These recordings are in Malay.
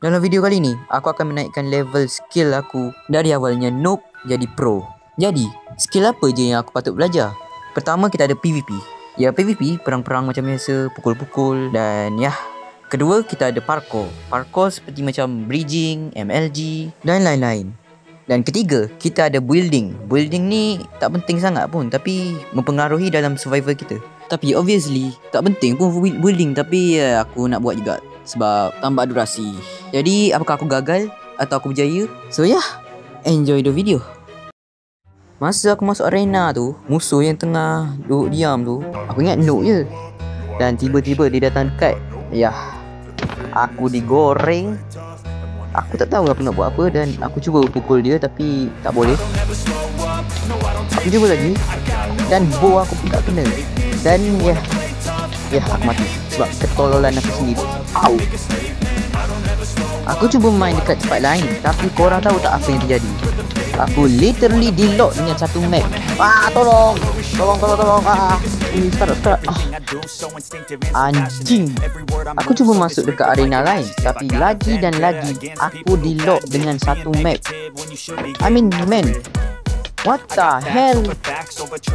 Dalam video kali ni, aku akan menaikkan level skill aku dari awalnya noob jadi pro. Jadi, skill apa je yang aku patut belajar? Pertama, kita ada PvP. Ya, PvP, perang-perang macam biasa, pukul-pukul dan ya. Kedua, kita ada parkour. Parkour seperti macam bridging, MLG dan lain-lain. Dan ketiga, kita ada building. Building ni tak penting sangat pun, tapi mempengaruhi dalam survival kita. Tapi obviously, tak penting pun building, tapi aku nak buat juga sebab tambah durasi. Jadi, apakah aku gagal atau aku berjaya? So yeah, enjoy the video. Masa aku masuk arena tu, musuh yang tengah duduk diam tu, aku ingat noob je. Dan tiba-tiba dia datang dekat. Yah, aku digoreng. Aku tak tahu aku nak buat apa dan aku cuba pukul dia tapi tak boleh. Aku cuba lagi dan bow aku pun tak kena. Dan ya aku mati sebab ketololan aku sendiri. Au. Aku cuba main dekat tempat lain tapi korang tahu tak apa yang terjadi? Aku literally di-lock dengan satu map. Tolong. Start. Anjing. Aku cuba masuk dekat arena lain tapi lagi dan lagi aku di-lock dengan satu map. I mean, man, what the hell?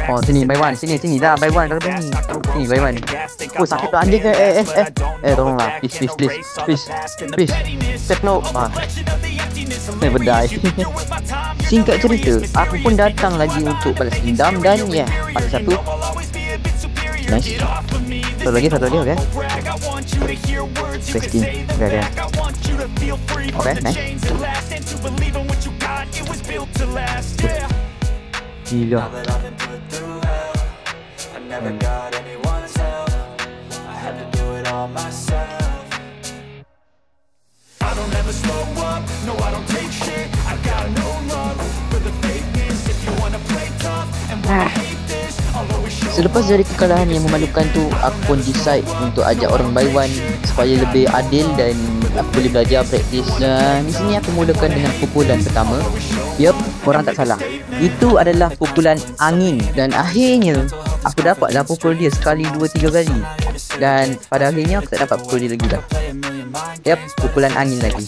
Oh, sini by one. Sini dah by one. Sini by one. Oh, sakit tu anjing. Tolonglah. Please. Step no. Never die. Singkat cerita, aku pun datang lagi untuk balas dendam dan mati satu. Nice. Satu lagi, okay. Questing. Okay. Okay, nice. Gila. Selepas dari kekalahan yang memalukan tu, aku pun decide untuk ajak orang by one supaya lebih adil dan aku boleh belajar praktis. Dan di sini aku mulakan dengan pukulan pertama. Yup, korang tak salah. Itu adalah pukulan angin dan akhirnya aku dapatlah pukul dia sekali, dua, tiga kali. Dan pada akhirnya aku tak dapat pukul dia lagi dah. Yup, pukulan angin lagi.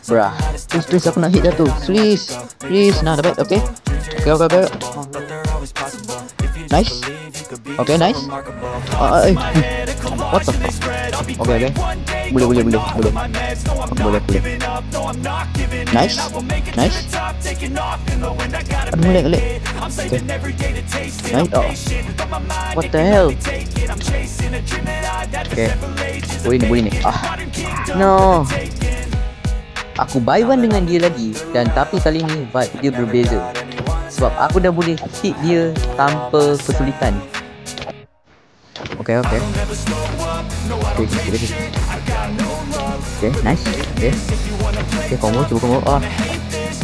Brah, please aku nak hit dah tu. Please. Nah, dapat, okay. Nice. Okay, nice. What the fuck? Okay. Boleh. Nice. Aduh, melek. Okay. Nice. Oh. What the hell? Okay. Boleh ni. No. Aku buy one dengan dia lagi dan tapi kali ni vibe dia berbeza. Sebab aku dah boleh hit dia tanpa kesulitan. Okay. Okay, nice. Okay, combo.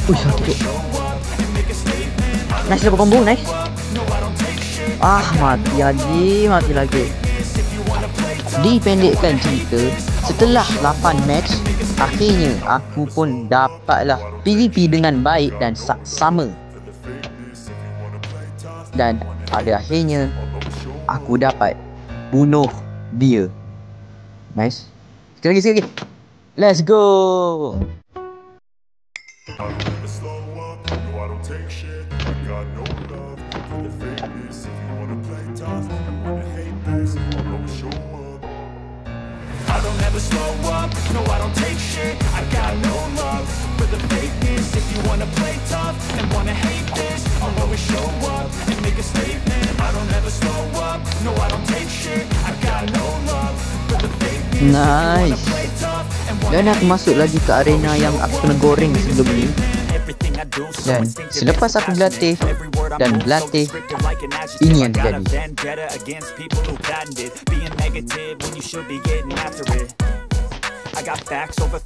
Sakit. Nice, dapat combo, nice. Mati lagi. Dipendekkan cerita, setelah 8 match, akhirnya aku pun dapatlah PvP dengan baik dan sama. Dan pada akhirnya aku dapat bunuh dia. Nice. Sekali lagi. Let's go. Nice. Dan aku masuk lagi ke arena yang aku kena goreng sebelum ni. Dan selepas aku berlatih, ini yang terjadi. I got facts over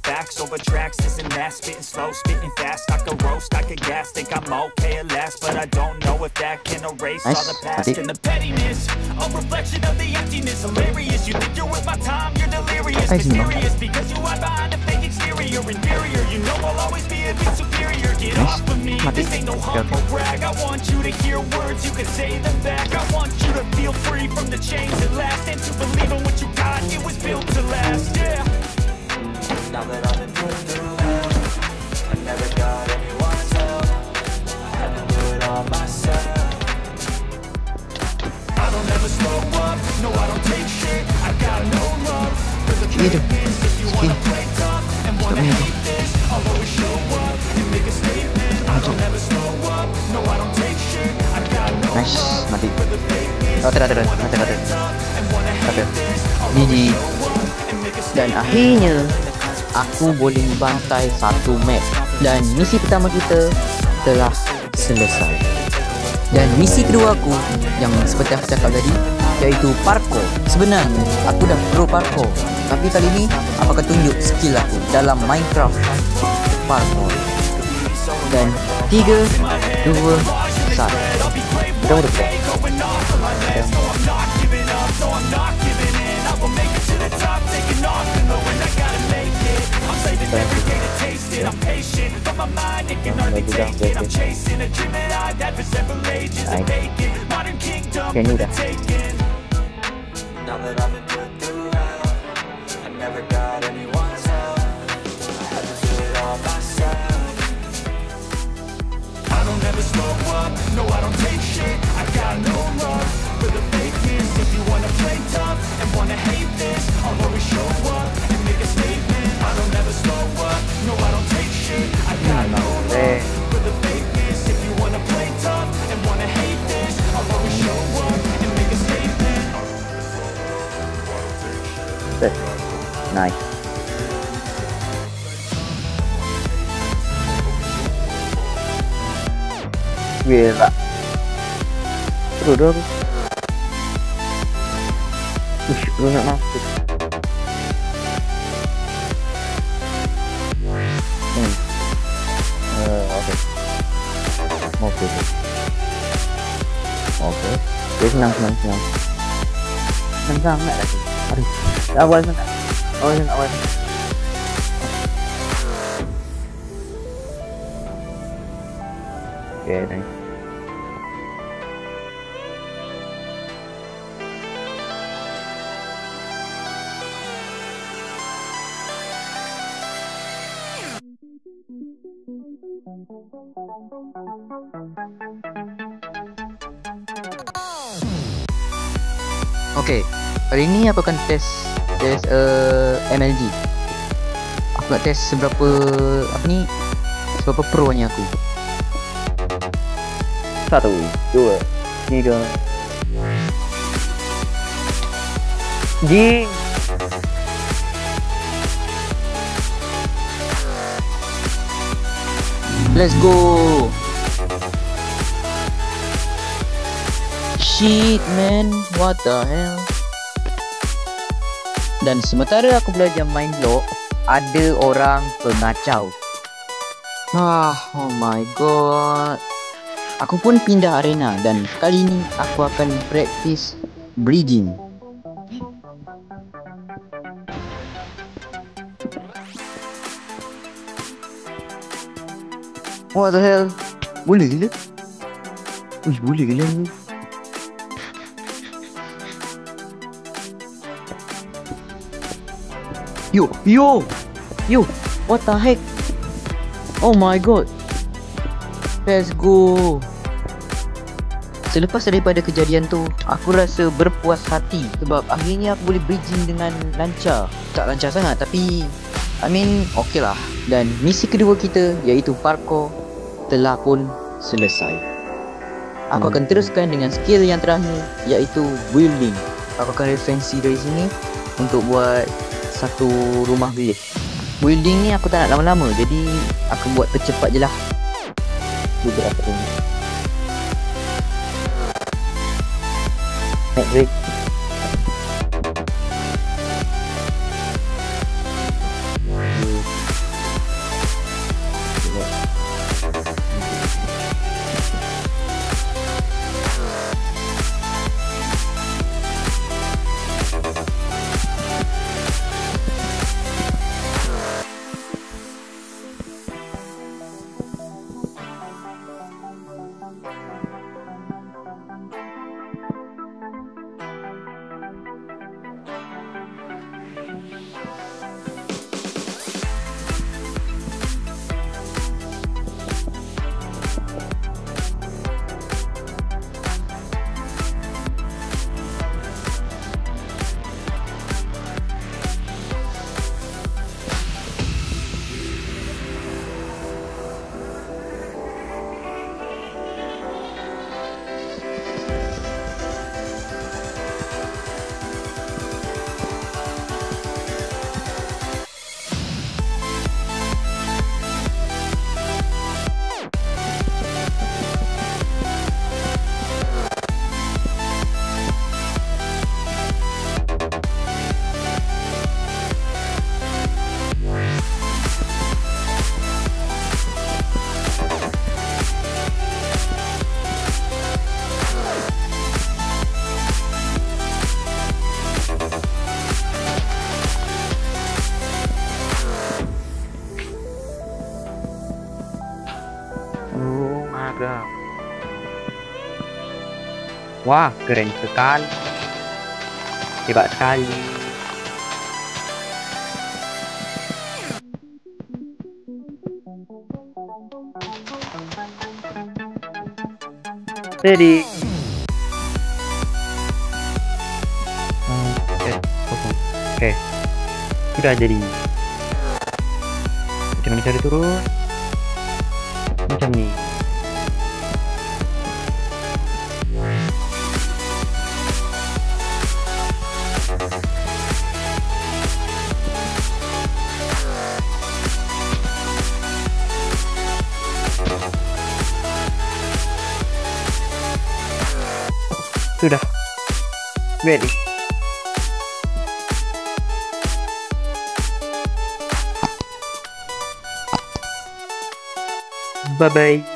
tracks, this and that, spitting slow, spitting fast, I could roast, I could gas, think I'm okay at last, but I don't know if that can erase all the past and the pettiness, a reflection of the emptiness, hilarious, you think you're with my time, you're delirious, mysterious, because you hide behind a fake exterior, inferior, you know I'll always be a bit superior, get off of me, this ain't no humble brag, I want you to hear words, you can say them back, I want you to feel free from the chains that last, and to believe in what you got, it was built to last, yeah. Sikit tu. Sikit. Tak boleh tu. Nice. Mati. Kata. GG. Dan akhirnya aku boleh membantai satu map. Dan misi pertama kita telah selesai. Dan misi kedua aku yang seperti aku cakap tadi, iaitu parkour. Sebenarnya aku dah pro parkour, tapi kali ni aku akan tunjuk skill aku dalam Minecraft parkour. Dan 3, 2, 1. Kita mula. Kayaknya udah. Nice. Gila. Seru dong. Lu nak masuk. Oke. Oke. Dia senang. Senang nggak lagi? Aduh. Awal senang. Awal. Oke, nice. Oke, kali ini aku akan tes MLG. Aku nak tes seberapa pro-nya aku. 1, 2, 3. Jing. Let's go. Shit man, what the hell. Dan sementara aku belajar main block, ada orang pengacau. Oh my god. Aku pun pindah arena dan kali ini aku akan practice bridging. What the hell? Boleh gila? Uish, boleh gila ni. Yo, what the heck? Oh my god. Let's go. Selepas daripada kejadian tu, aku rasa berpuas hati sebab akhirnya aku boleh bridging dengan lancar. Tak lancar sangat tapi okay lah. Dan misi kedua kita iaitu parkour telah pun selesai. Aku akan teruskan dengan skill yang terakhir iaitu building. Aku akan referensi dari sini untuk buat satu rumah bilik. Building ni aku tak nak lama-lama, jadi aku buat tercepat je lah. Beberapa rumah. Naik break. Astaga. Wah, keren sekali. Hebat sekali. Jadi oke. Sudah jadi. Jangan cari turun. Macam ni. Sudah. Ready. Bye-bye.